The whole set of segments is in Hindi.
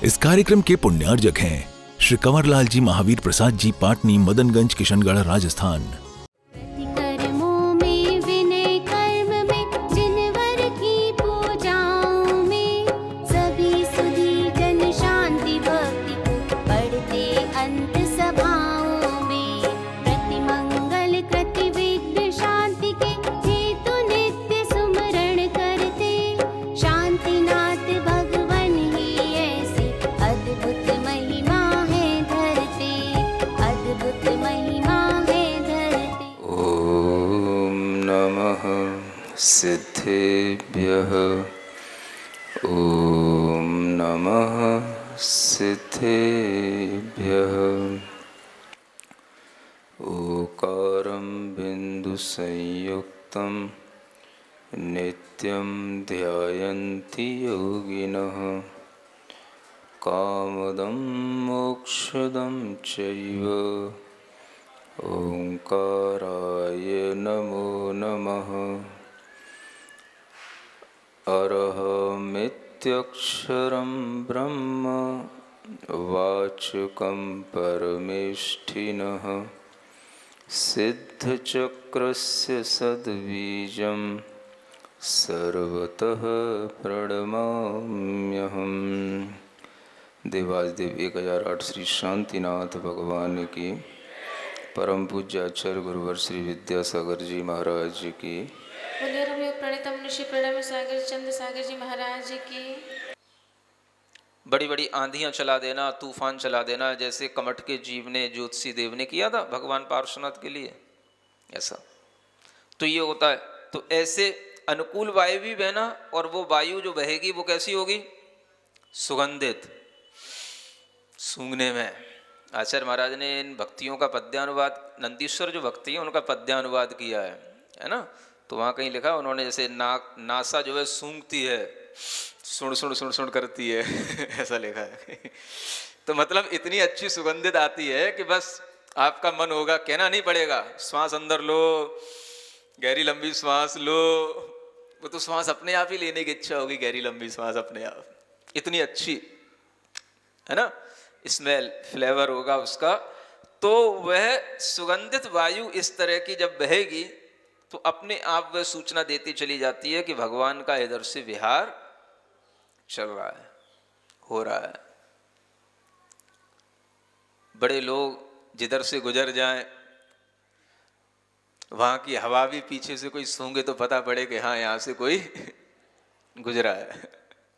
इस कार्यक्रम के पुण्यार्जक हैं श्री कंवरलाल जी महावीर प्रसाद जी, पाटनी, मदनगंज, किशनगढ़, राजस्थान। कर्मों में विनय, कर्म में जिनवर की पूजाओं में सभी सुधी जन शांति भक्ति पढ़ते अंत सभाओं में प्रति मंगल कृति विघ्न शांति के हेतु नित्य सुमरण करते शांतिनाथ भगवन ही ऐसी अद्भुत महिमा है धरते, अद्भुत महिमा है धरते। ॐ नमः सिद्धेभ्यः। ॐ नमः सिद्धेभ्यः। ओकारं बिन्दुसंयुक्तं नित्यं ध्यायन्ति योगिनः कामदं मोक्षदं चैव ओंकाराय नमो नमः। अरहमित्यक्षरं ब्रह्म वाचकं परमेष्ठिनः सिद्धचक्रस्य सद्बीजं सर्वतः प्रणमाम्यहम्। देवाधिदेव 1008 श्री शांतिनाथ भगवान की, परम पूज्य आचार्य गुरुवर श्री विद्यासागर जी महाराज की, बोलिए रमयोग प्रणितम ऋषि प्रणम सागर चंद्र सागर जी महाराज की। बड़ी बड़ी आंधियां चला देना, तूफान चला देना, जैसे कमठ के जीव ने, ज्योतिषी देव ने किया था भगवान पार्श्वनाथ के लिए, ऐसा तो ये होता है। तो ऐसे अनुकूल वायु भी बहना, और वो वायु जो बहेगी वो कैसी होगी? सुगंधित, सूंघने में। आचार्य महाराज ने इन भक्तियों का पद्यानुवाद, नंदीश्वर जो भक्ति है उनका पद्यानुवाद किया है ना। तो वहाँ कहीं लिखा उन्होंने, जैसे नासा जो है सूंघती है, सुन सुन सुन सुन करती है ऐसा लिखा है। तो मतलब इतनी अच्छी सुगंधित आती है कि बस आपका मन होगा, कहना नहीं पड़ेगा, श्वास अंदर लो, गहरी लंबी श्वास लो, वो तो श्वास अपने आप ही लेने की इच्छा होगी, गहरी लंबी श्वास अपने आप, इतनी अच्छी है ना, स्मेल, फ्लेवर होगा उसका। तो वह सुगंधित वायु इस तरह की जब बहेगी तो अपने आप वह सूचना देती चली जाती है कि भगवान का इधर से विहार चल रहा है, हो रहा है। बड़े लोग जिधर से गुजर जाएं, वहां की हवा भी पीछे से कोई सूंघे तो पता पड़े कि हाँ यहाँ से कोई गुजरा है,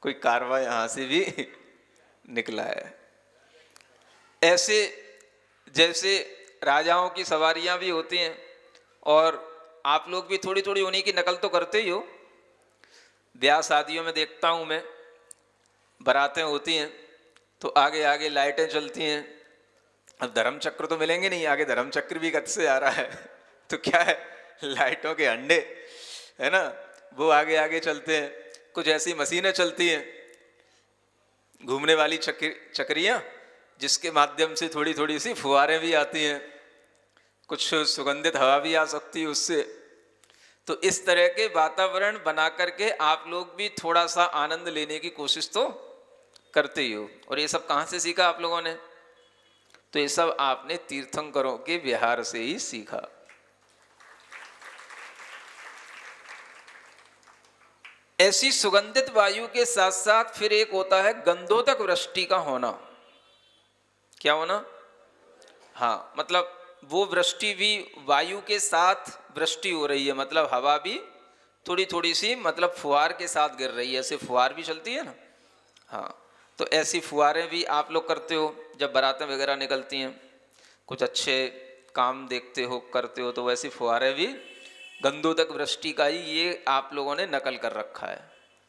कोई कारवा यहाँ से भी निकला है। ऐसे जैसे राजाओं की सवारियां भी होती हैं, और आप लोग भी थोड़ी थोड़ी उन्हीं की नकल तो करते ही हो। ब्याह शादियों में देखता हूं मैं, बारातें होती हैं तो आगे आगे लाइटें चलती हैं। अब धर्मचक्र तो मिलेंगे नहीं, आगे धर्मचक्र भी कद से आ रहा है, तो क्या है, लाइटों के अंडे है ना, वो आगे आगे चलते हैं। कुछ ऐसी मशीनें चलती हैं, घूमने वाली चक्रियां, जिसके माध्यम से थोड़ी थोड़ी सी फुहारें भी आती हैं, कुछ सुगंधित हवा भी आ सकती है उससे। तो इस तरह के वातावरण बना करके आप लोग भी थोड़ा सा आनंद लेने की कोशिश तो करते ही हो। और ये सब कहाँ से सीखा आप लोगों ने? तो ये सब आपने तीर्थंकरों के विहार से ही सीखा। ऐसी सुगंधित वायु के साथ साथ फिर एक होता है गंधोदक वृष्टि का होना। क्या होना? हाँ, मतलब वो वृष्टि भी वायु के साथ वृष्टि हो रही है, मतलब हवा भी थोड़ी थोड़ी सी, मतलब फुहार के साथ गिर रही है। ऐसे फुहार भी चलती है ना, हाँ, तो ऐसी फुहारें भी आप लोग करते हो जब बारातें वगैरह निकलती हैं, कुछ अच्छे काम देखते हो, करते हो, तो वैसी फुहारें भी गंधोदक वृष्टि का ही ये आप लोगों ने नकल कर रखा है।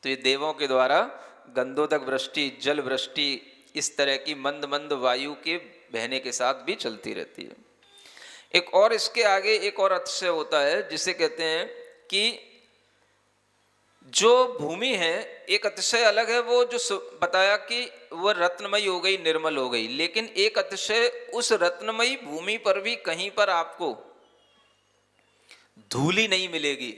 तो ये देवों के द्वारा गंधोदक वृष्टि, जल वृष्टि, इस तरह की मंद मंद वायु के बहने के साथ भी चलती रहती है। एक और इसके आगे एक और अतिशय होता है, जिसे कहते हैं कि जो भूमि है, एक अतिशय अलग है, वो जो बताया कि वह रत्नमयी हो गई, निर्मल हो गई, लेकिन एक अतिशय उस रत्नमयी भूमि पर भी कहीं पर आपको धूली नहीं मिलेगी,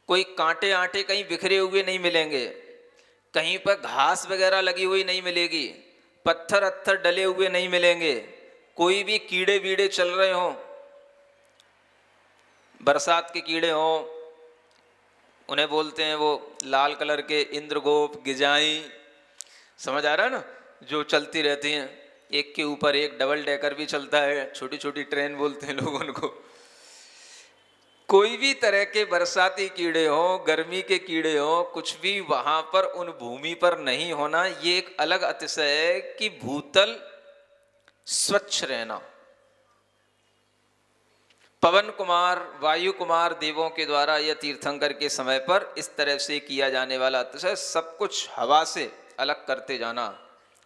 कोई कांटे आंटे कहीं बिखरे हुए नहीं मिलेंगे, कहीं पर घास वगैरह लगी हुई नहीं मिलेगी, पत्थर अत्थर डले हुए नहीं मिलेंगे, कोई भी कीड़े वीड़े चल रहे हों, बरसात के कीड़े हों, उन्हें बोलते हैं वो लाल कलर के इंद्रगोप, गिजाई, समझ आ रहा है ना, जो चलती रहती हैं, एक के ऊपर एक डबल डेकर भी चलता है, छोटी छोटी ट्रेन बोलते हैं लोग उनको। कोई भी तरह के बरसाती कीड़े हों, गर्मी के कीड़े हों, कुछ भी वहां पर उन भूमि पर नहीं होना, ये एक अलग अतिशय है कि भूतल स्वच्छ रहना। पवन कुमार, वायु कुमार देवों के द्वारा यह तीर्थंकर के समय पर इस तरह से किया जाने वाला अतिशय सब कुछ हवा से अलग करते जाना,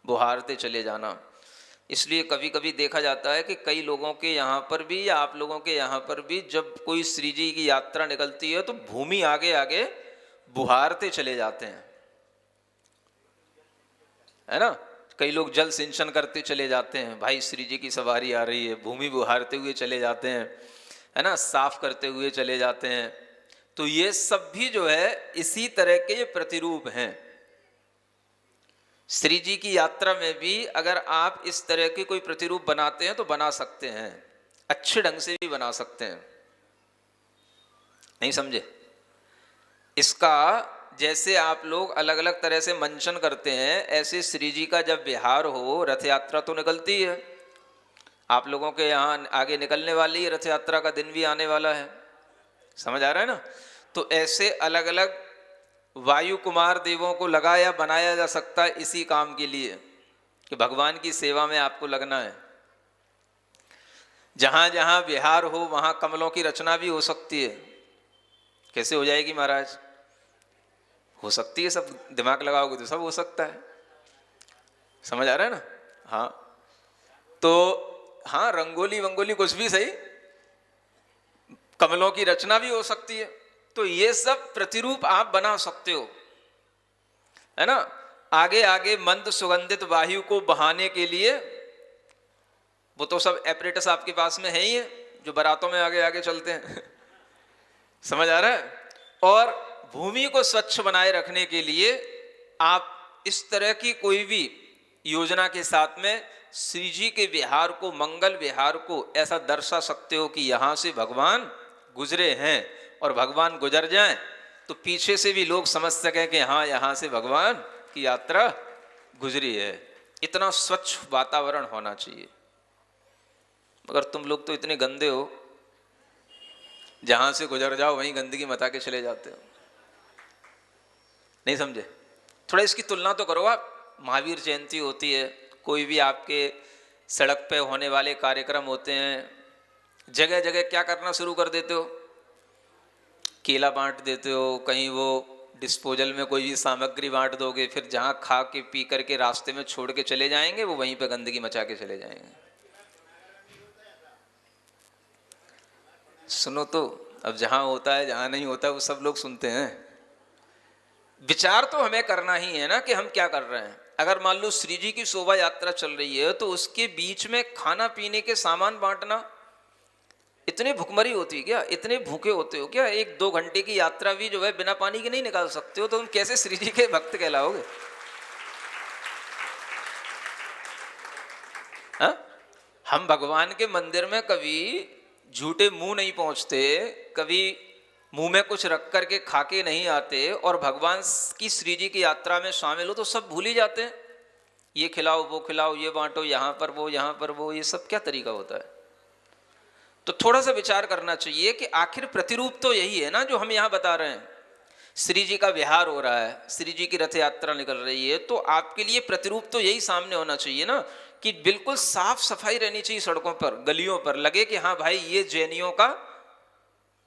बुहारते चले जाना। इसलिए कभी कभी देखा जाता है कि कई लोगों के यहाँ पर भी या आप लोगों के यहाँ पर भी जब कोई श्री जी की यात्रा निकलती है तो भूमि आगे आगे बुहारते चले जाते हैं, है ना। कई लोग जल सिंचन करते चले जाते हैं, भाई श्री जी की सवारी आ रही है, भूमि बुहारते हुए चले जाते हैं, है ना, साफ करते हुए चले जाते हैं। तो ये सब भी जो है इसी तरह के प्रतिरूप हैं। श्री जी की यात्रा में भी अगर आप इस तरह के कोई प्रतिरूप बनाते हैं तो बना सकते हैं, अच्छे ढंग से भी बना सकते हैं। नहीं समझे? इसका जैसे आप लोग अलग अलग तरह से मंचन करते हैं, ऐसे श्री जी का जब विहार हो, रथ यात्रा तो निकलती है, आप लोगों के यहाँ आगे निकलने वाली है, रथ यात्रा का दिन भी आने वाला है, समझ आ रहा है ना। तो ऐसे अलग अलग वायु कुमार देवों को लगाया बनाया जा सकता है इसी काम के लिए कि भगवान की सेवा में आपको लगना है। जहां जहां विहार हो वहां कमलों की रचना भी हो सकती है। कैसे हो जाएगी महाराज? हो सकती है, सब दिमाग लगाओगे तो सब हो सकता है, समझ आ रहा है ना। हाँ तो हाँ, रंगोली वंगोली कुछ भी सही, कमलों की रचना भी हो सकती है। तो ये सब प्रतिरूप आप बना सकते हो, है ना। आगे आगे मंद सुगंधित वायु को बहाने के लिए वो तो सब एपरेटस आपके पास में है ही है, जो बारातों में आगे आगे चलते हैं समझ आ रहा है। और भूमि को स्वच्छ बनाए रखने के लिए आप इस तरह की कोई भी योजना के साथ में श्री जी के विहार को, मंगल विहार को ऐसा दर्शा सकते हो कि यहां से भगवान गुजरे हैं, और भगवान गुजर जाएं तो पीछे से भी लोग समझ सकें कि हाँ, यहां से भगवान की यात्रा गुजरी है। इतना स्वच्छ वातावरण होना चाहिए। मगर तुम लोग तो इतने गंदे हो, जहां से गुजर जाओ वहीं गंदगी मचा के चले जाते हो। नहीं समझे? थोड़ा इसकी तुलना तो करो आप। महावीर जयंती होती है, कोई भी आपके सड़क पे होने वाले कार्यक्रम होते हैं, जगह जगह क्या करना शुरू कर देते हो? केला बांट देते हो, कहीं वो डिस्पोजल में कोई भी सामग्री बांट दोगे, फिर जहाँ खा के पी करके रास्ते में छोड़ के चले जाएंगे वो वहीं पे गंदगी मचा के चले जाएंगे। सुनो तो, अब जहाँ होता है जहाँ नहीं होता वो सब लोग सुनते हैं। विचार तो हमें करना ही है ना कि हम क्या कर रहे हैं। अगर मान लो श्री जी की शोभा यात्रा चल रही है तो उसके बीच में खाना पीने के सामान बांटना, इतने भुखमरी होती है क्या? इतने भूखे होते हो क्या? 1-2 घंटे की यात्रा भी जो है बिना पानी के नहीं निकाल सकते हो, तो तुम कैसे श्री जी के भक्त कहलाओगे? हाँ? हम भगवान के मंदिर में कभी झूठे मुंह नहीं पहुंचते, कभी मुंह में कुछ रख करके खा के नहीं आते, और भगवान की श्री जी की यात्रा में शामिल हो तो सब भूल ही जाते हैं। ये खिलाओ, वो खिलाओ, ये बांटो, यहाँ पर वो, ये सब क्या तरीका होता है? तो थोड़ा सा विचार करना चाहिए कि आखिर प्रतिरूप तो यही है ना जो हम यहाँ बता रहे हैं। श्री जी का विहार हो रहा है, श्री जी की रथ यात्रा निकल रही है, तो आपके लिए प्रतिरूप तो यही सामने होना चाहिए ना कि बिल्कुल साफ सफाई रहनी चाहिए सड़कों पर, गलियों पर। लगे कि हाँ भाई, ये जैनियों का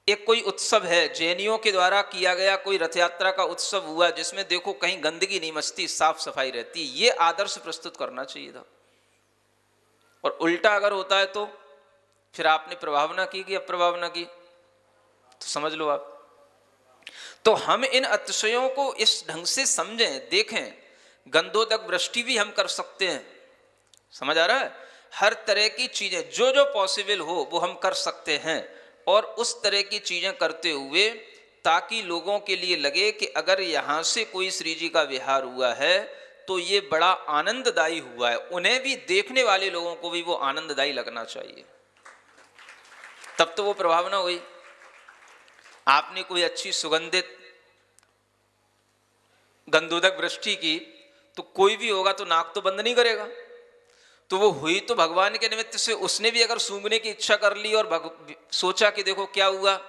एक कोई उत्सव है, जैनियों के द्वारा किया गया कोई रथ यात्रा का उत्सव हुआ जिसमें देखो कहीं गंदगी नहीं मचती, साफ सफाई रहती। ये आदर्श प्रस्तुत करना चाहिए था। और उल्टा अगर होता है तो फिर आपने प्रभावना की कि अप्रभावना की, तो समझ लो आप। तो हम इन अतिशयों को इस ढंग से समझें, देखें। गंधोदक वृष्टि भी हम कर सकते हैं, समझ आ रहा है। हर तरह की चीजें जो जो पॉसिबल हो वो हम कर सकते हैं, और उस तरह की चीजें करते हुए ताकि लोगों के लिए लगे कि अगर यहाँ से कोई श्री जी का विहार हुआ है तो ये बड़ा आनंददायी हुआ है, उन्हें भी, देखने वाले लोगों को भी वो आनंददायी लगना चाहिए, तब तो वो प्रभावना हुई। आपने कोई अच्छी सुगंधित गंधोदक वृष्टि की तो कोई भी होगा तो नाक तो बंद नहीं करेगा, तो वो हुई तो भगवान के निमित्त से। उसने भी अगर सूंघने की इच्छा कर ली और सोचा कि देखो क्या हुआ,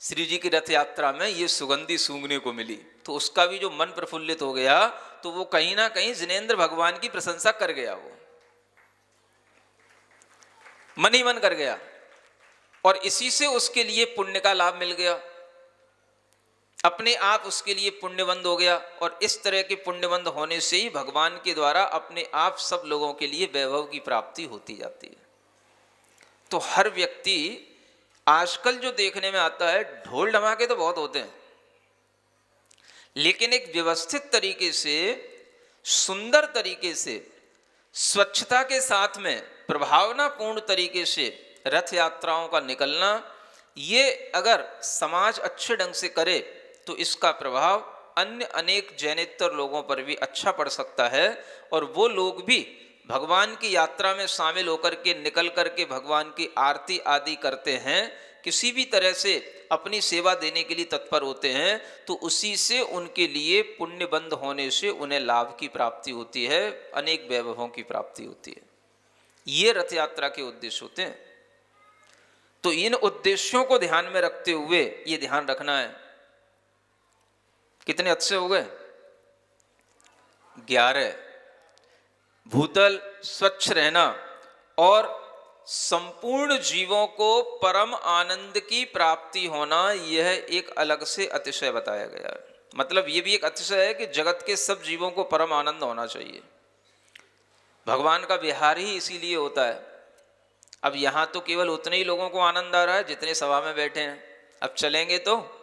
श्री जी की रथ यात्रा में ये सुगंधी सूंघने को मिली, तो उसका भी जो मन प्रफुल्लित हो गया तो वो कहीं ना कहीं जिनेंद्र भगवान की प्रशंसा कर गया, वो मन ही मन कर गया, और इसी से उसके लिए पुण्य का लाभ मिल गया, अपने आप उसके लिए पुण्यवंत हो गया। और इस तरह के पुण्यवंत होने से ही भगवान के द्वारा अपने आप सब लोगों के लिए वैभव की प्राप्ति होती जाती है। तो हर व्यक्ति, आजकल जो देखने में आता है, ढोल धमाके तो बहुत होते हैं, लेकिन एक व्यवस्थित तरीके से, सुंदर तरीके से, स्वच्छता के साथ में, प्रभावनापूर्ण तरीके से रथ यात्राओं का निकलना, ये अगर समाज अच्छे ढंग से करे तो इसका प्रभाव अन्य अनेक जैनेतर लोगों पर भी अच्छा पड़ सकता है, और वो लोग भी भगवान की यात्रा में शामिल होकर के, निकल करके भगवान की आरती आदि करते हैं, किसी भी तरह से अपनी सेवा देने के लिए तत्पर होते हैं, तो उसी से उनके लिए पुण्यबंध होने से उन्हें लाभ की प्राप्ति होती है, अनेक वैभवों की प्राप्ति होती है। ये रथ यात्रा के उद्देश्य होते हैं। तो इन उद्देश्यों को ध्यान में रखते हुए ये ध्यान रखना है। कितने अच्छे हो गए? 11। भूतल स्वच्छ रहना और संपूर्ण जीवों को परम आनंद की प्राप्ति होना, यह एक अलग से अतिशय बताया गया है। मतलब ये भी एक अतिशय है कि जगत के सब जीवों को परम आनंद होना चाहिए। भगवान का विहार ही इसीलिए होता है। अब यहाँ तो केवल उतने ही लोगों को आनंद आ रहा है जितने सभा में बैठे हैं, अब चलेंगे तो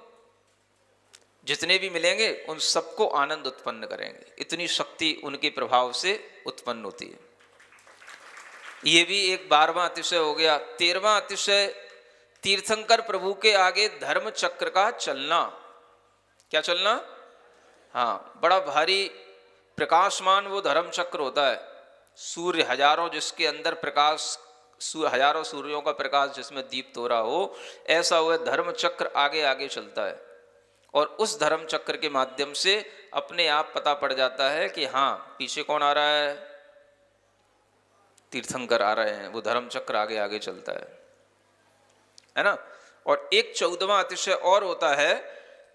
जितने भी मिलेंगे उन सबको आनंद उत्पन्न करेंगे, इतनी शक्ति उनके प्रभाव से उत्पन्न होती है। ये भी एक 12वां अतिशय हो गया। 13वां अतिशय, तीर्थंकर प्रभु के आगे धर्म चक्र का चलना। क्या चलना? हाँ, बड़ा भारी प्रकाशमान वो धर्म चक्र होता है। सूर्य हजारों, जिसके अंदर प्रकाश, हजारों सूर्यों का प्रकाश जिसमें दीप्त हो रहा हो, ऐसा हुआ धर्म चक्र आगे आगे चलता है, और उस धर्म चक्र के माध्यम से अपने आप पता पड़ जाता है कि हाँ, पीछे कौन आ रहा है, तीर्थंकर आ रहे हैं। वो धर्म चक्र आगे आगे चलता है ना। और एक 14वां अतिशय और होता है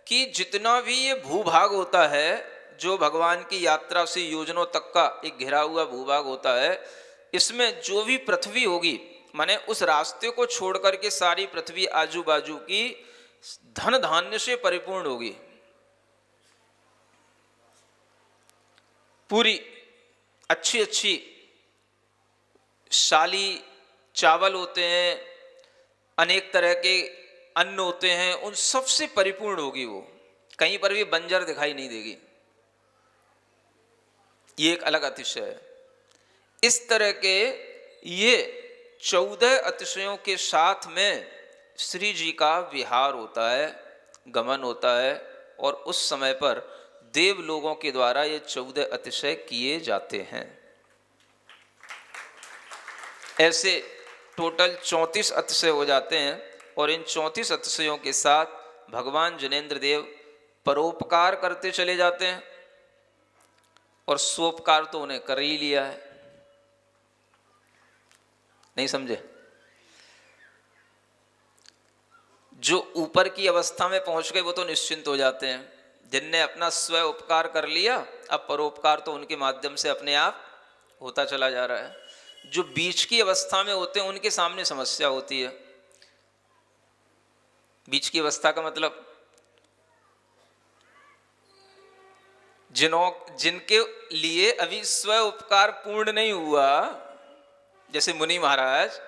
कि जितना भी ये भूभाग होता है, जो भगवान की यात्रा से योजनों तक का एक घिरा हुआ भूभाग होता है, इसमें जो भी पृथ्वी होगी, माने उस रास्ते को छोड़ करके सारी पृथ्वी आजू बाजू की धन धान्य से परिपूर्ण होगी। पूरी अच्छी अच्छी शाली चावल होते हैं, अनेक तरह के अन्न होते हैं, उन सब से परिपूर्ण होगी वो, कहीं पर भी बंजर दिखाई नहीं देगी। ये एक अलग अतिशय है। इस तरह के ये 14 अतिशयों के साथ में श्री जी का विहार होता है, गमन होता है, और उस समय पर देव लोगों के द्वारा ये 14 अतिशय किए जाते हैं। ऐसे टोटल 34 अतिशय हो जाते हैं, और इन 34 अतिशयों के साथ भगवान जिनेंद्र देव परोपकार करते चले जाते हैं, और सोपकार तो उन्हें कर ही लिया है। नहीं समझे? जो ऊपर की अवस्था में पहुंच गए वो तो निश्चिंत हो जाते हैं। जिनने अपना स्व उपकार कर लिया, अब परोपकार तो उनके माध्यम से अपने आप होता चला जा रहा है। जो बीच की अवस्था में होते हैं उनके सामने समस्या होती है। बीच की अवस्था का मतलब जिनके लिए अभी स्व उपकार पूर्ण नहीं हुआ, जैसे मुनि महाराज,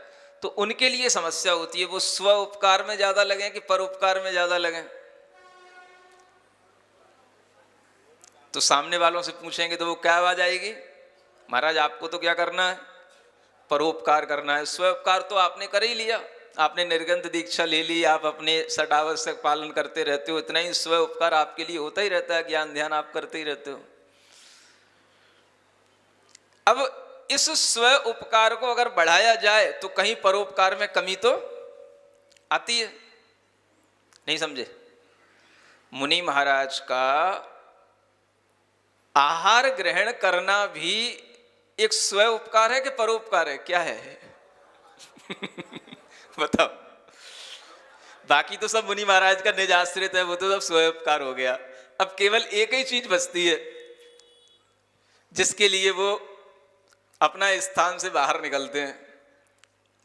तो उनके लिए समस्या होती है। वो स्व उपकार में ज्यादा लगे कि परोपकार में ज्यादा लगे। तो सामने वालों से पूछेंगे तो वो क्या आवाज आएगी? महाराज आपको तो क्या करना है? परोपकार करना है। स्व उपकार तो आपने कर ही लिया, आपने निर्गंध दीक्षा ले ली, आप अपने सटावश्यक पालन करते रहते हो, इतना ही स्व उपकार आपके लिए होता ही रहता है, ज्ञान ध्यान आप करते ही रहते हो। अब इस स्व उपकार को अगर बढ़ाया जाए तो कहीं परोपकार में कमी तो आती है, नहीं समझे? मुनि महाराज का आहार ग्रहण करना भी एक स्व उपकार है कि परोपकार है? क्या है? बताओ। बाकी तो सब मुनि महाराज का निज आश्रित है, वो तो सब स्व उपकार हो गया। अब केवल एक ही चीज बचती है जिसके लिए वो अपना स्थान से बाहर निकलते हैं,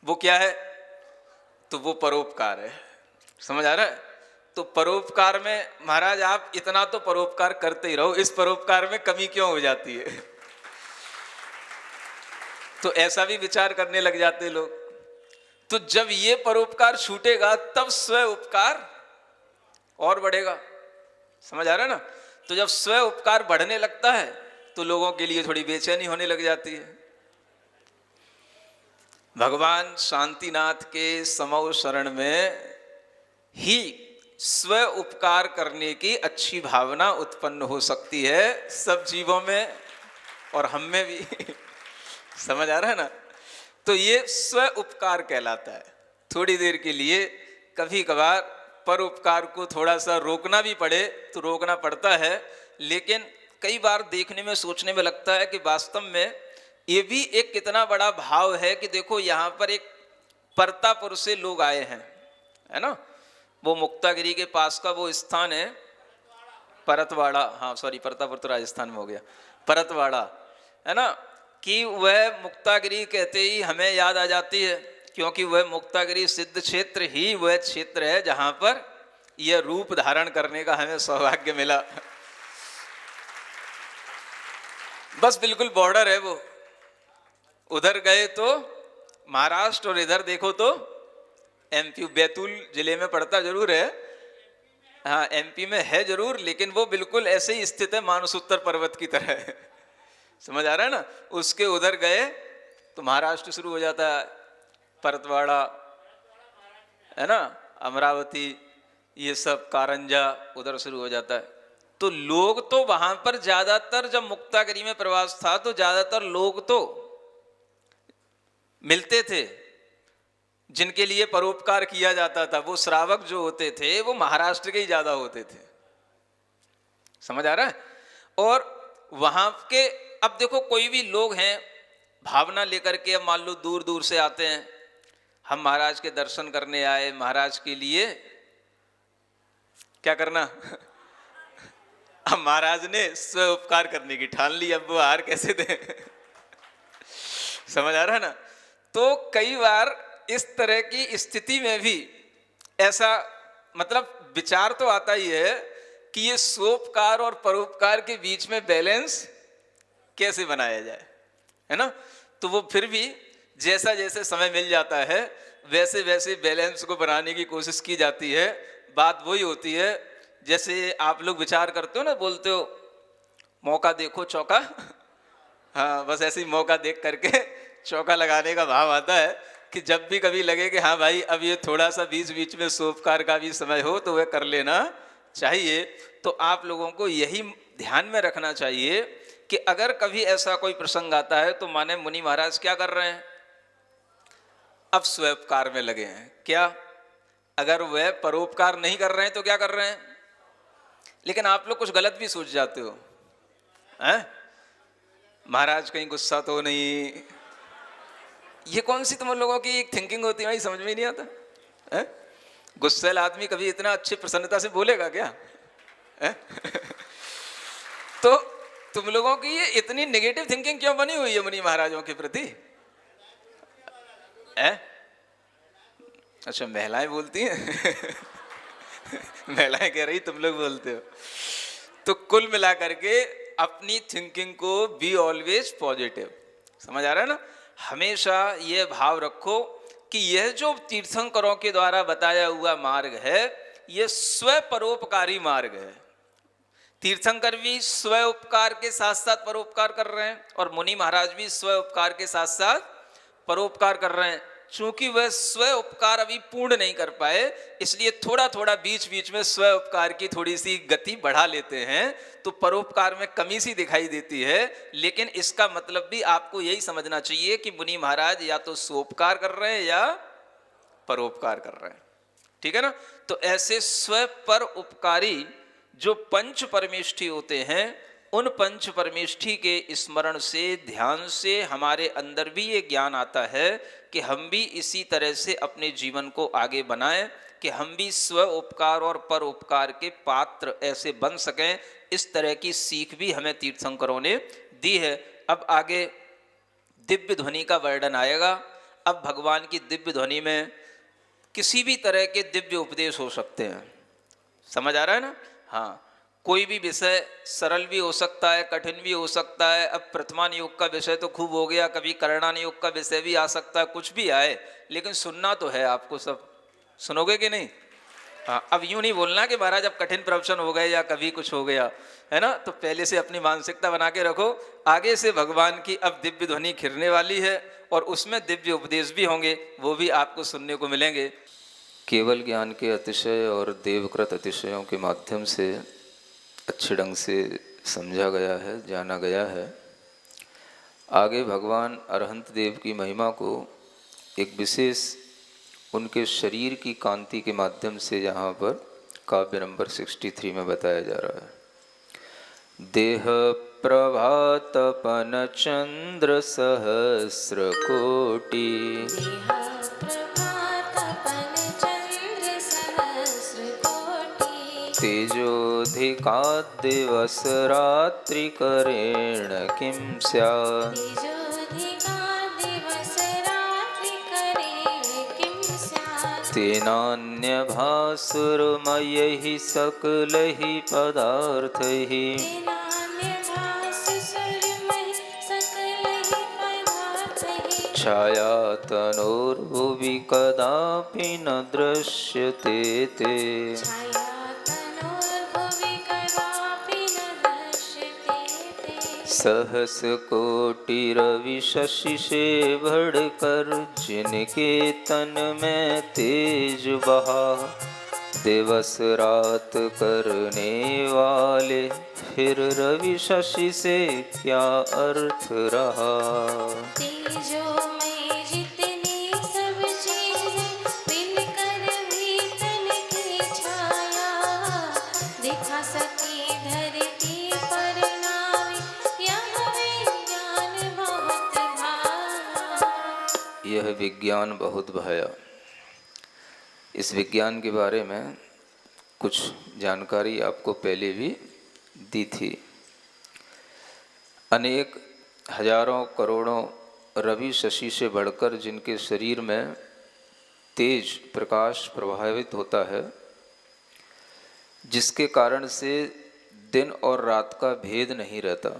वो क्या है? तो वो परोपकार है। समझ आ रहा है? तो परोपकार में महाराज आप इतना तो परोपकार करते ही रहो, इस परोपकार में कमी क्यों हो जाती है? तो ऐसा भी विचार करने लग जाते लोग। तो जब ये परोपकार छूटेगा तब स्व उपकार और बढ़ेगा। समझ आ रहा है ना? तो जब स्व उपकार बढ़ने लगता है तो लोगों के लिए थोड़ी बेचैनी होने लग जाती है। भगवान शांतिनाथ के समौ शरण में ही स्व उपकार करने की अच्छी भावना उत्पन्न हो सकती है सब जीवों में और हम में भी। समझ आ रहा है ना? तो ये स्व उपकार कहलाता है। थोड़ी देर के लिए कभी कभार परोपकार को थोड़ा सा रोकना भी पड़े तो रोकना पड़ता है, लेकिन कई बार देखने में सोचने में लगता है कि वास्तव में ये भी एक कितना बड़ा भाव है कि देखो यहाँ पर एक परतापुर से लोग आए हैं, है ना? वो मुक्तागिरी के पास का वो स्थान है परतवाड़ा, हाँ सॉरी परतापुर तो राजस्थान में हो गया, परतवाड़ा, है ना? कि वह मुक्तागिरी कहते ही हमें याद आ जाती है, क्योंकि वह मुक्तागिरी सिद्ध क्षेत्र ही वह क्षेत्र है जहाँ पर यह रूप धारण करने का हमें सौभाग्य मिला। बस बिल्कुल बॉर्डर है वो। उधर गए तो महाराष्ट्र और इधर देखो तो एमपी, बैतूल जिले में पड़ता जरूर है, हाँ एमपी में है जरूर, लेकिन वो बिल्कुल ऐसे ही स्थित है मानसोत्तर पर्वत की तरह है। समझ आ रहा है ना? उसके उधर गए तो महाराष्ट्र शुरू हो जाता है, परतवाड़ा, है ना, अमरावती, ये सब कारंजा उधर शुरू हो जाता है। तो लोग तो वहां पर ज्यादातर, जब मुक्तागिरी में प्रवास था तो ज्यादातर लोग तो मिलते थे जिनके लिए परोपकार किया जाता था। वो श्रावक जो होते थे वो महाराष्ट्र के ही ज्यादा होते थे। समझ आ रहा है? और वहां के, अब देखो कोई भी लोग हैं भावना लेकर के, अब मान लो दूर दूर से आते हैं, हम महाराज के दर्शन करने आए, महाराज के लिए क्या करना? अब महाराज ने स्व उपकार करने की ठान ली, अब वो हार कैसे दें? समझ आ रहा है ना? तो कई बार इस तरह की स्थिति में भी ऐसा मतलब विचार तो आता ही है कि ये स्वोपकार और परोपकार के बीच में बैलेंस कैसे बनाया जाए, है ना? तो वो फिर भी जैसा जैसे समय मिल जाता है वैसे वैसे बैलेंस को बनाने की कोशिश की जाती है। बात वही होती है जैसे आप लोग विचार करते हो ना, बोलते हो मौका देखो चौका, हाँ बस ऐसे ही मौका देख करके चौका लगाने का भाव आता है कि जब भी कभी लगे कि हाँ भाई अब ये थोड़ा सा बीच बीच में स्वोपकार का भी समय हो तो वह कर लेना चाहिए। तो आप लोगों को यही ध्यान में रखना चाहिए कि अगर कभी ऐसा कोई प्रसंग आता है तो माने मुनि महाराज क्या कर रहे हैं? अब स्वोपकार में लगे हैं। क्या? अगर वह परोपकार नहीं कर रहे हैं तो क्या कर रहे हैं? लेकिन आप लोग कुछ गलत भी सोच जाते हो, हैं? महाराज कहीं गुस्सा तो नहीं? ये कौन सी तुम लोगों की एक थिंकिंग होती है भाई, समझ में ही नहीं आता है? गुस्सैल आदमी कभी इतना अच्छी प्रसन्नता से बोलेगा क्या? है? तो तुम लोगों की ये इतनी नेगेटिव थिंकिंग क्यों बनी हुई है मुनि महाराजों के प्रति? अच्छा महिलाएं बोलती हैं? महिलाएं कह रही तुम लोग बोलते हो। तो कुल मिला करके अपनी थिंकिंग को बी ऑलवेज पॉजिटिव। समझ आ रहा है ना? हमेशा ये भाव रखो कि यह जो तीर्थंकरों के द्वारा बताया हुआ मार्ग है यह स्व परोपकारी मार्ग है। तीर्थंकर भी स्व उपकार के साथ साथ परोपकार कर रहे हैं और मुनि महाराज भी स्व उपकार के साथ साथ परोपकार कर रहे हैं। चूंकि वह स्व उपकार अभी पूर्ण नहीं कर पाए, इसलिए थोड़ा थोड़ा बीच बीच में स्व उपकार की थोड़ी सी गति बढ़ा लेते हैं, तो परोपकार में कमी सी दिखाई देती है। लेकिन इसका मतलब भी आपको यही समझना चाहिए कि मुनि महाराज या तो स्वोपकार कर रहे हैं या परोपकार कर रहे हैं। ठीक है ना। तो ऐसे स्व पर उपकारी जो पंच परमेष्ठी होते हैं, उन पंच परमेष्ठी के स्मरण से, ध्यान से हमारे अंदर भी ये ज्ञान आता है कि हम भी इसी तरह से अपने जीवन को आगे बनाएं कि हम भी स्व उपकार और पर उपकार के पात्र ऐसे बन सकें। इस तरह की सीख भी हमें तीर्थंकरों ने दी है। अब आगे दिव्य ध्वनि का वर्णन आएगा। अब भगवान की दिव्य ध्वनि में किसी भी तरह के दिव्य उपदेश हो सकते हैं। समझ आ रहा है ना। हाँ, कोई भी विषय सरल भी हो सकता है, कठिन भी हो सकता है। अब प्रथमान योग का विषय तो खूब हो गया, कभी करणान योग का विषय भी आ सकता है, कुछ भी आए, लेकिन सुनना तो है आपको। सब सुनोगे कि नहीं। हाँ, अब यूं नहीं बोलना कि महाराज अब कठिन प्रवचन हो गए या कभी कुछ हो गया, है ना। तो पहले से अपनी मानसिकता बना के रखो। आगे से भगवान की अब दिव्य ध्वनि खिरने वाली है और उसमें दिव्य उपदेश भी होंगे, वो भी आपको सुनने को मिलेंगे। केवल ज्ञान के अतिशय और देवकृत अतिशयों के माध्यम से अच्छे ढंग से समझा गया है, जाना गया है। आगे भगवान अरहंत देव की महिमा को एक विशेष उनके शरीर की कांति के माध्यम से यहाँ पर काव्य नंबर 63 में बताया जा रहा है। देह प्रभातपन चंद्र सहस्र कोटि, तेजोधिका दिवस रात्रि करेण किं स्यात्, तेनान्य भासुरमयैः सकलैः पदार्थैः, छाया तनोर्भुवि कदापि न दृश्यते ते, सहस कोटि रवि शशि से बढ़कर जिनके तन में तेज बहा, दिवस रात करने वाले फिर रवि शशि से क्या अर्थ रहा। यह विज्ञान बहुत भाया। इस विज्ञान के बारे में कुछ जानकारी आपको पहले भी दी थी। अनेक हजारों करोड़ों रवि शशि से बढ़कर जिनके शरीर में तेज प्रकाश प्रभावित होता है, जिसके कारण से दिन और रात का भेद नहीं रहता।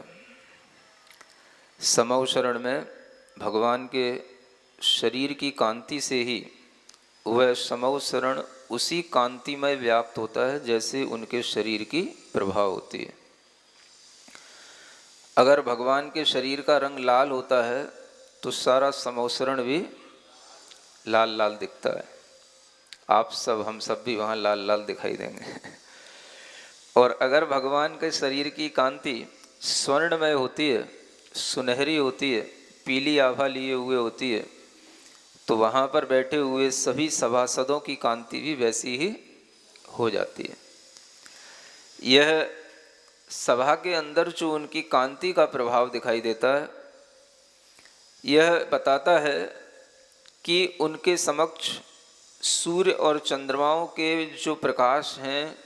समवशरण में भगवान के शरीर की कांति से ही वह समवसरण उसी कांति में व्याप्त होता है जैसे उनके शरीर की प्रभा होती है। अगर भगवान के शरीर का रंग लाल होता है तो सारा समवसरण भी लाल लाल दिखता है। आप सब, हम सब भी वहाँ लाल लाल दिखाई देंगे। और अगर भगवान के शरीर की कांति स्वर्णमय होती है, सुनहरी होती है, पीली आभा लिए हुए होती है, तो वहाँ पर बैठे हुए सभी सभासदों की कांति भी वैसी ही हो जाती है। यह सभा के अंदर जो उनकी कांति का प्रभाव दिखाई देता है, यह बताता है कि उनके समक्ष सूर्य और चंद्रमाओं के जो प्रकाश हैं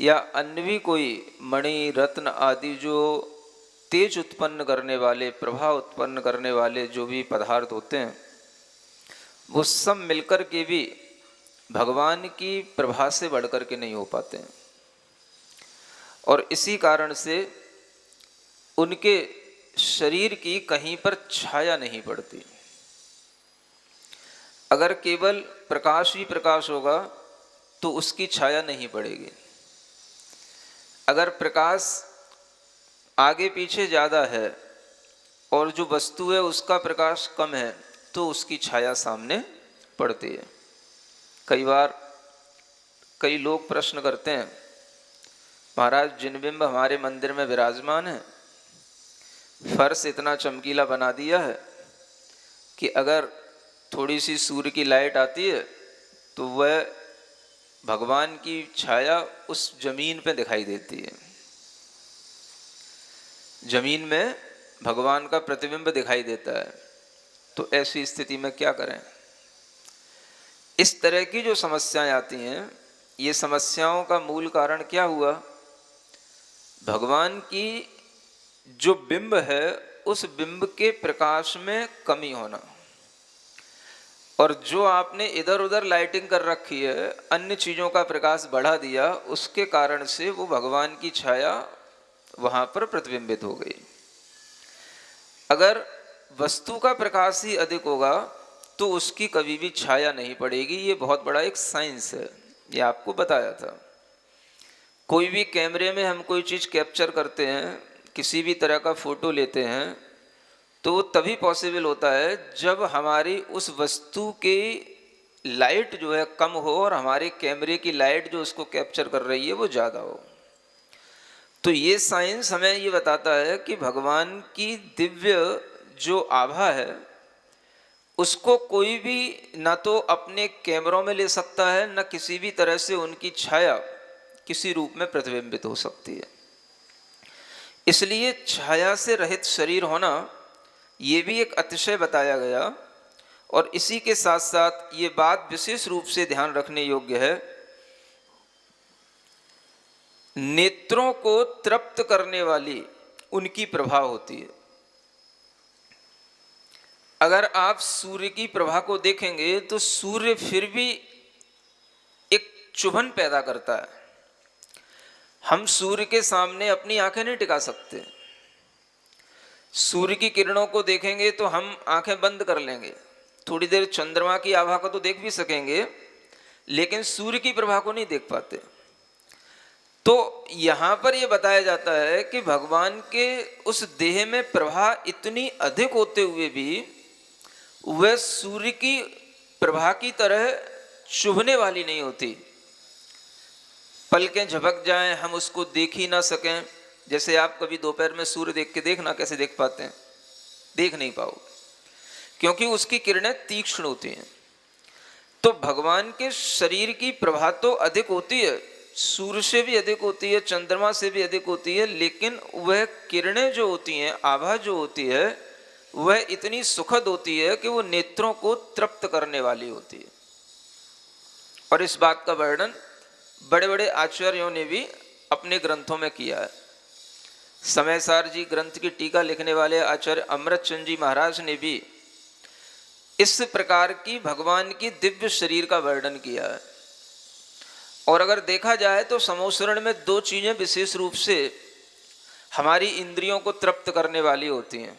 या अन्य भी कोई मणि रत्न आदि जो तेज उत्पन्न करने वाले, प्रभाव उत्पन्न करने वाले जो भी पदार्थ होते हैं, वो सब मिलकर के भी भगवान की प्रभा से बढ़कर के नहीं हो पाते हैं। और इसी कारण से उनके शरीर की कहीं पर छाया नहीं पड़ती। अगर केवल प्रकाश ही प्रकाश होगा तो उसकी छाया नहीं पड़ेगी। अगर प्रकाश आगे पीछे ज़्यादा है और जो वस्तु है उसका प्रकाश कम है, तो उसकी छाया सामने पड़ती है। कई बार कई लोग प्रश्न करते हैं, महाराज जिन बिंब हमारे मंदिर में विराजमान है, फर्श इतना चमकीला बना दिया है कि अगर थोड़ी सी सूर्य की लाइट आती है तो वह भगवान की छाया उस जमीन पे दिखाई देती है, जमीन में भगवान का प्रतिबिंब दिखाई देता है। तो ऐसी स्थिति में क्या करें? इस तरह की जो समस्याएं आती हैं, ये समस्याओं का मूल कारण क्या हुआ? भगवान की जो बिंब है उस बिंब के प्रकाश में कमी होना, और जो आपने इधर उधर लाइटिंग कर रखी है, अन्य चीज़ों का प्रकाश बढ़ा दिया, उसके कारण से वो भगवान की छाया वहाँ पर प्रतिबिंबित हो गई। अगर वस्तु का प्रकाश ही अधिक होगा तो उसकी कभी भी छाया नहीं पड़ेगी। ये बहुत बड़ा एक साइंस है, ये आपको बताया था। कोई भी कैमरे में हम कोई चीज़ कैप्चर करते हैं, किसी भी तरह का फोटो लेते हैं, तो वो तभी पॉसिबल होता है जब हमारी उस वस्तु की लाइट जो है कम हो और हमारे कैमरे की लाइट जो उसको कैप्चर कर रही है वो ज़्यादा हो। तो ये साइंस हमें ये बताता है कि भगवान की दिव्य जो आभा है उसको कोई भी ना तो अपने कैमरों में ले सकता है, न किसी भी तरह से उनकी छाया किसी रूप में प्रतिबिंबित हो सकती है। इसलिए छाया से रहित शरीर होना ये भी एक अतिशय बताया गया। और इसी के साथ साथ ये बात विशेष रूप से ध्यान रखने योग्य है, नेत्रों को तृप्त करने वाली उनकी प्रभा होती है। अगर आप सूर्य की प्रभा को देखेंगे तो सूर्य फिर भी एक चुभन पैदा करता है। हम सूर्य के सामने अपनी आंखें नहीं टिका सकते। सूर्य की किरणों को देखेंगे तो हम आंखें बंद कर लेंगे, थोड़ी देर चंद्रमा की आभा को तो देख भी सकेंगे, लेकिन सूर्य की प्रभा को नहीं देख पाते। तो यहाँ पर यह बताया जाता है कि भगवान के उस देह में प्रभा इतनी अधिक होते हुए भी वह सूर्य की प्रभा की तरह चुभने वाली नहीं होती। पलकें झपक जाएं, हम उसको देख ही ना सकें। जैसे आप कभी दोपहर में सूर्य देख के देखना, कैसे देख पाते हैं? देख नहीं पाओ, क्योंकि उसकी किरणें तीक्ष्ण होती हैं। तो भगवान के शरीर की प्रभा तो अधिक होती है, सूर्य से भी अधिक होती है, चंद्रमा से भी अधिक होती है, लेकिन वह किरणें जो होती हैं, आभा जो होती है, वह इतनी सुखद होती है कि वो नेत्रों को तृप्त करने वाली होती है। और इस बात का वर्णन बड़े बड़े आचार्यों ने भी अपने ग्रंथों में किया है। समयसार जी ग्रंथ की टीका लिखने वाले आचार्य अमृतचंद जी महाराज ने भी इस प्रकार की भगवान की दिव्य शरीर का वर्णन किया है। और अगर देखा जाए तो समोसरण में दो चीजें विशेष रूप से हमारी इंद्रियों को तृप्त करने वाली होती हैं।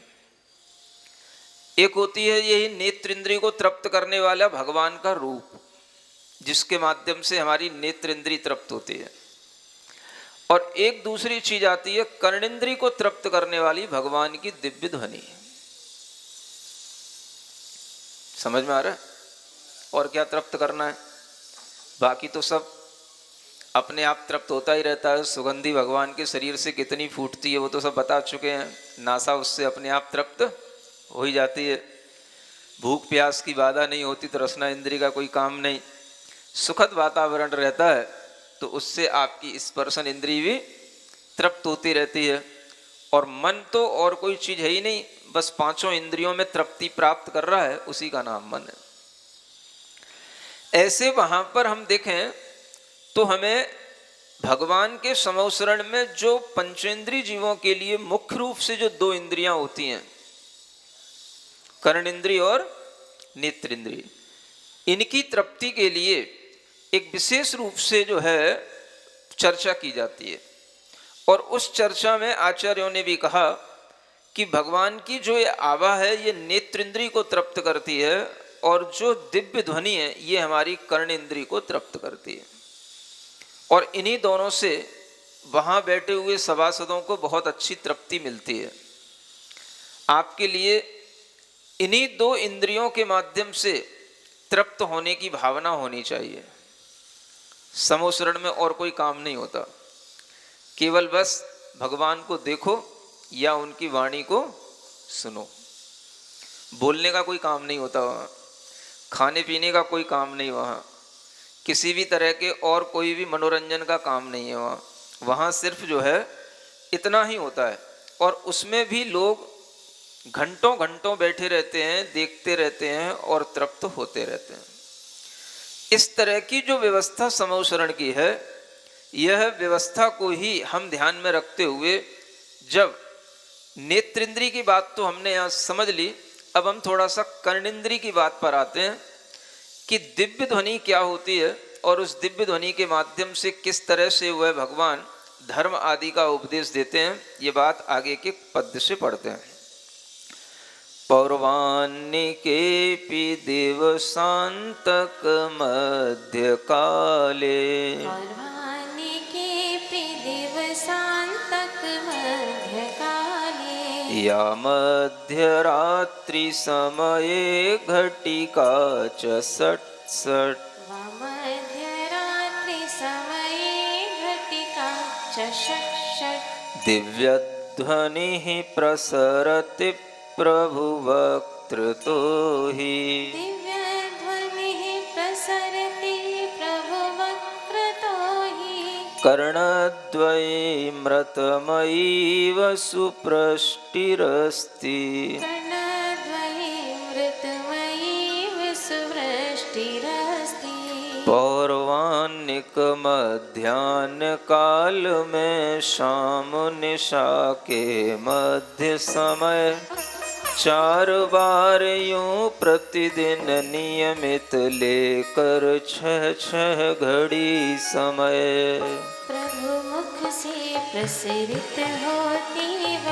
एक होती है यही नेत्र इंद्रिय को तृप्त करने वाला भगवान का रूप, जिसके माध्यम से हमारी नेत्र इंद्रिय तृप्त होती है। और एक दूसरी चीज आती है कर्णेंद्रिय को तृप्त करने वाली भगवान की दिव्य ध्वनि। समझ में आ रहा है? और क्या तृप्त करना है? बाकी तो सब अपने आप तृप्त होता ही रहता है। सुगंधी भगवान के शरीर से कितनी फूटती है वो तो सब बता चुके हैं। नासा उससे अपने आप तृप्त हो ही जाती है। भूख प्यास की बाधा नहीं होती तो रसना इंद्रिय का कोई काम नहीं। सुखद वातावरण रहता है तो उससे आपकी स्पर्शन इंद्रिय भी तृप्त होती रहती है। और मन तो और कोई चीज है ही नहीं, बस पांचों इंद्रियों में तृप्ति प्राप्त कर रहा है, उसी का नाम मन है। ऐसे वहां पर हम देखें तो हमें भगवान के समवसरण में जो पंचेंद्रिय जीवों के लिए मुख्य रूप से जो दो इंद्रियां होती हैं, कर्णेंद्रिय और नेत्र इंद्रिय, इनकी तृप्ति के लिए एक विशेष रूप से जो है चर्चा की जाती है। और उस चर्चा में आचार्यों ने भी कहा कि भगवान की जो ये आभा है ये नेत्र इंद्रिय को तृप्त करती है, और जो दिव्य ध्वनि है ये हमारी कर्णेंद्रिय को तृप्त करती है। और इन्हीं दोनों से वहां बैठे हुए सभासदों को बहुत अच्छी तृप्ति मिलती है। आपके लिए इन्हीं दो इंद्रियों के माध्यम से तृप्त होने की भावना होनी चाहिए। समोसरण में और कोई काम नहीं होता, केवल बस भगवान को देखो या उनकी वाणी को सुनो। बोलने का कोई काम नहीं होता वहाँ, खाने पीने का कोई काम नहीं वहाँ, किसी भी तरह के और कोई भी मनोरंजन का काम नहीं है वहाँ। वहाँ सिर्फ जो है इतना ही होता है, और उसमें भी लोग घंटों घंटों बैठे रहते हैं, देखते रहते हैं और तृप्त होते रहते हैं। इस तरह की जो व्यवस्था समोसरण की है, यह व्यवस्था को ही हम ध्यान में रखते हुए, जब नेत्रेंद्री की बात तो हमने यहाँ समझ ली, अब हम थोड़ा सा कर्णेंद्री की बात पर आते हैं कि दिव्य ध्वनि क्या होती है और उस दिव्य ध्वनि के माध्यम से किस तरह से वह भगवान धर्म आदि का उपदेश देते हैं। ये बात आगे के पद्य से पढ़ते हैं। पौर्वान्निकेऽपि दिवसान्तक मध्य काले पौर्वान्निकेऽपि दिवसान्तक मध्यकाले या मध्यरात्रि समये घटिका च षट् मध्यरात्रि समये घटिका च षट् दिव्यध्वनिः प्रसरति प्रभु वक्त्रतो हि दिव्यध्वनिः प्रसरति प्रभु वक्त्रतो हि कर्णद्वयमृतमयीव सुप्रष्टिरस्ति कर्णद्वये मृतमयीव सुवृष्टिरस्ति पौर्वान्निक मध्याह्न काल में शाम निशा के मध्य समय 4 बार यूं प्रतिदिन नियमित लेकर 6 घड़ी समय प्रभु मुख से प्रसरित होती वह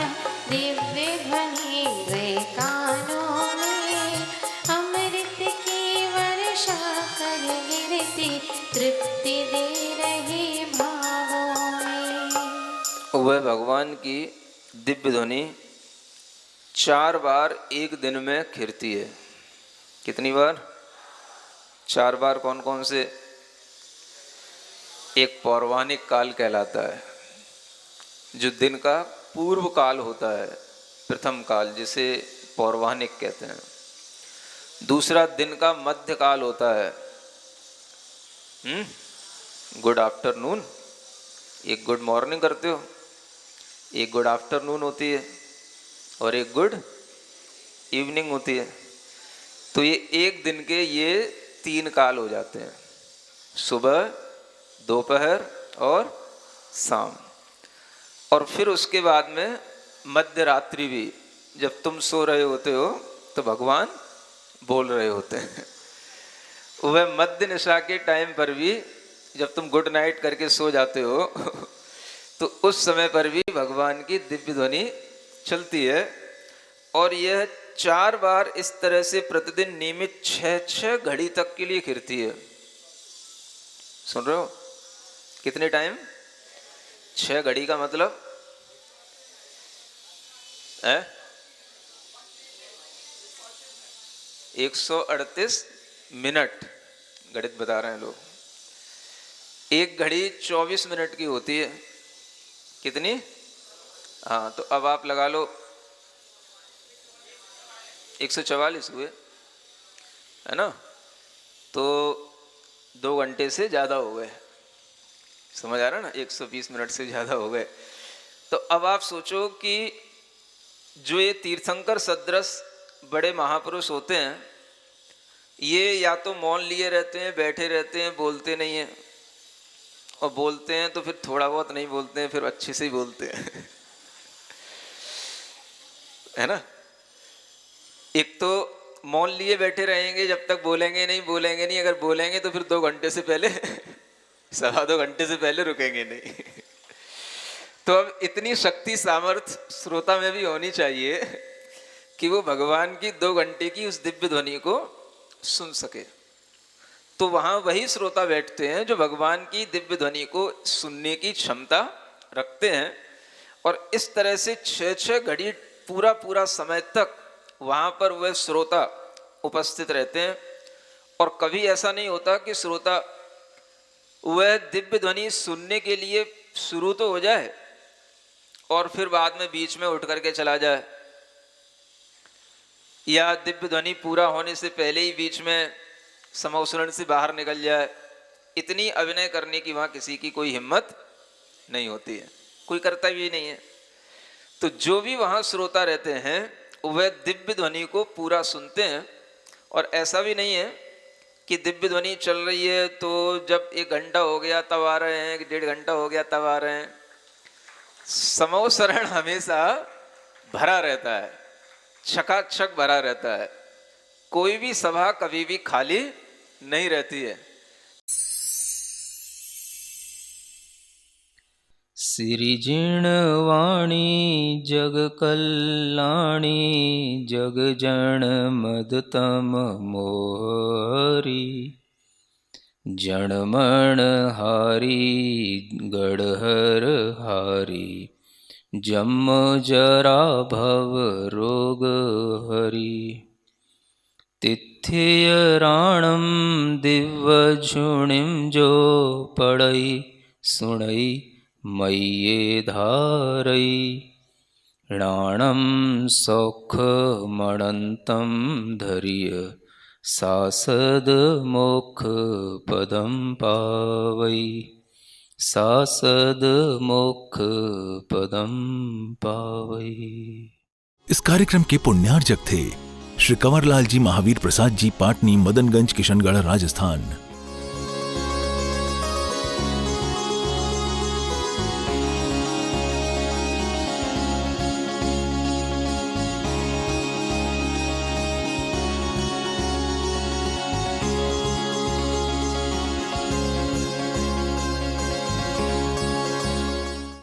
दिव्य ध्वनि वे कानों में अमृत की वर्षा कर गिरती तृप्ति दे रही भावों में। वह भगवान की दिव्य ध्वनि 4 बार एक दिन में खिरती है। कितनी बार? 4 बार। कौन कौन से? एक पौर्वानिक काल कहलाता है, जो दिन का पूर्व काल होता है, प्रथम काल, जिसे पौर्वानिक कहते हैं। दूसरा दिन का मध्य काल होता है, गुड आफ्टरनून। एक गुड मॉर्निंग करते हो, एक गुड आफ्टरनून होती है और एक गुड इवनिंग होती है। तो ये एक दिन के ये 3 काल हो जाते हैं, सुबह, दोपहर और शाम। और फिर उसके बाद में मध्य रात्रि भी, जब तुम सो रहे होते हो तो भगवान बोल रहे होते हैं। वह मध्य निशा के टाइम पर भी, जब तुम गुड नाइट करके सो जाते हो तो उस समय पर भी भगवान की दिव्य ध्वनि चलती है। और यह 4 बार इस तरह से प्रतिदिन नियमित 6 घड़ी तक के लिए खिरती है। सुन रहे हो? कितने टाइम? 6 घड़ी का मतलब है 138 मिनट। गणित बता रहे हैं लोग। एक घड़ी 24 मिनट की होती है। कितनी? हाँ, तो अब आप लगा लो 144 हुए, है ना? तो 2 घंटे से ज़्यादा हो गए। समझ आ रहा है ना? 120 मिनट से ज़्यादा हो गए। तो अब आप सोचो कि जो ये तीर्थंकर सदृश बड़े महापुरुष होते हैं, ये या तो मौन लिए रहते हैं, बैठे रहते हैं, बोलते नहीं हैं, और बोलते हैं तो फिर थोड़ा बहुत नहीं बोलते हैं, फिर अच्छे से ही बोलते हैं। है ना? एक तो मौन लिए बैठे रहेंगे जब तक बोलेंगे नहीं, अगर बोलेंगे तो फिर 2 घंटे से पहले 2.25 घंटे से पहले रुकेंगे नहीं। तो अब इतनी शक्ति सामर्थ्य श्रोता में भी होनी चाहिए कि वो भगवान की 2 घंटे की उस दिव्य ध्वनि को सुन सके। तो वहां वही श्रोता बैठते हैं जो भगवान की दिव्य ध्वनि को सुनने की क्षमता रखते हैं। और इस तरह से 6 घड़ी पूरा समय तक वहाँ पर वह श्रोता उपस्थित रहते हैं। और कभी ऐसा नहीं होता कि श्रोता वह दिव्य ध्वनि सुनने के लिए शुरू तो हो जाए और फिर बाद में बीच में उठ करके चला जाए, या दिव्य ध्वनि पूरा होने से पहले ही बीच में समौसरण से बाहर निकल जाए। इतनी अभिनय करने की वहाँ किसी की कोई हिम्मत नहीं होती है, कोई करता भी नहीं है। तो जो भी वहाँ श्रोता रहते हैं वह दिव्य ध्वनि को पूरा सुनते हैं। और ऐसा भी नहीं है कि दिव्य ध्वनि चल रही है तो जब 1 घंटा हो गया तब आ रहे हैं, 1.5 घंटा हो गया तब आ रहे हैं। समौसरण हमेशा भरा रहता है, छकाछक भरा रहता है। कोई भी सभा कभी भी खाली नहीं रहती है। सिरिजिणवाणी जग कल्याणी जग जन मदतम मोहरी जनमण हारी गढ़हर हारी जम जरा भव रोग हरि तिथ्य राणम दिव्य झुणिम जो पढ़ई सुणई मय्ये धारई राणम सौख मणंतम धर्य सासद मोक्ष पदम पावई सासद मोक्ष पदम पावई। इस कार्यक्रम के पुण्यार्जक थे श्री कंवरलाल जी महावीर प्रसाद जी, पाटनी, मदनगंज, किशनगढ़, राजस्थान।